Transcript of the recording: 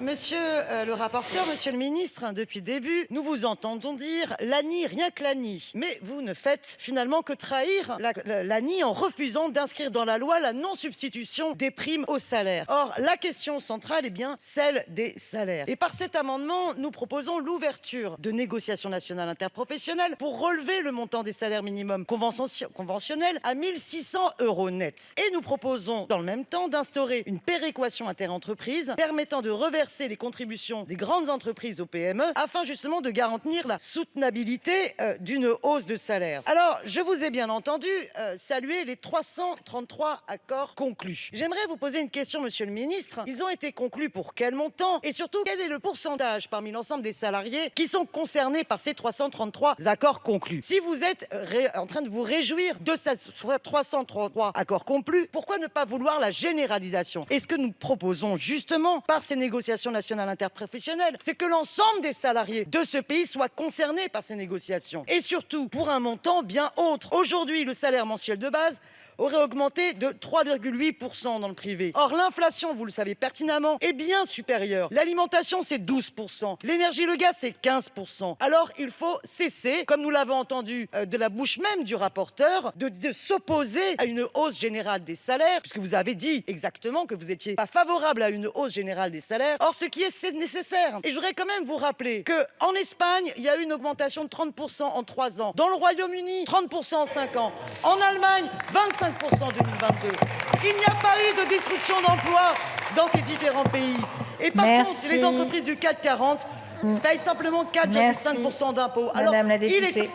Monsieur le rapporteur, monsieur le ministre, depuis le début, nous vous entendons dire l'ANI, rien que l'ANI. Mais vous ne faites finalement que trahir l'ANI en refusant d'inscrire dans la loi la non-substitution des primes au salaire. Or, la question centrale est bien celle des salaires. Et par cet amendement, nous proposons l'ouverture de négociations nationales interprofessionnelles pour relever le montant des salaires minimums conventionnels à 1 600 € net. Et nous proposons dans le même temps d'instaurer une péréquation interentreprises permettant de reverser les contributions des grandes entreprises aux PME afin justement de garantir la soutenabilité d'une hausse de salaire. Alors, je vous ai bien entendu saluer les 333 accords conclus. J'aimerais vous poser une question, monsieur le ministre. Ils ont été conclus pour quel montant? Et surtout, quel est le pourcentage parmi l'ensemble des salariés qui sont concernés par ces 333 accords conclus? Si vous êtes en train de vous réjouir de ces 333 accords conclus, pourquoi ne pas vouloir la généralisation? Et ce que nous proposons justement par ces négociations nationales interprofessionnelles, c'est que l'ensemble des salariés de ce pays soient concernés par ces négociations. Et surtout, pour un montant bien autre. Aujourd'hui, le salaire mensuel de base aurait augmenté de 3,8% dans le privé. Or, l'inflation, vous le savez pertinemment, est bien supérieure. L'alimentation, c'est 12%. L'énergie et le gaz, c'est 15%. Alors, il faut cesser, comme nous l'avons entendu de la bouche même du rapporteur, de s'opposer à une hausse générale des salaires, puisque vous avez dit exactement que vous n'étiez pas favorable à une hausse générale des salaires. Or, ce qui est, c'est nécessaire. Et je voudrais quand même vous rappeler qu'en Espagne, il y a eu une augmentation de 30% en 3 ans. Dans le Royaume-Uni, 30% en 5 ans. En Allemagne, 25% en 2022. Il n'y a pas eu de destruction d'emplois dans ces différents pays. Et par contre, les entreprises du CAC 40 payent simplement 4,5% d'impôts. Alors, Madame la il est députée.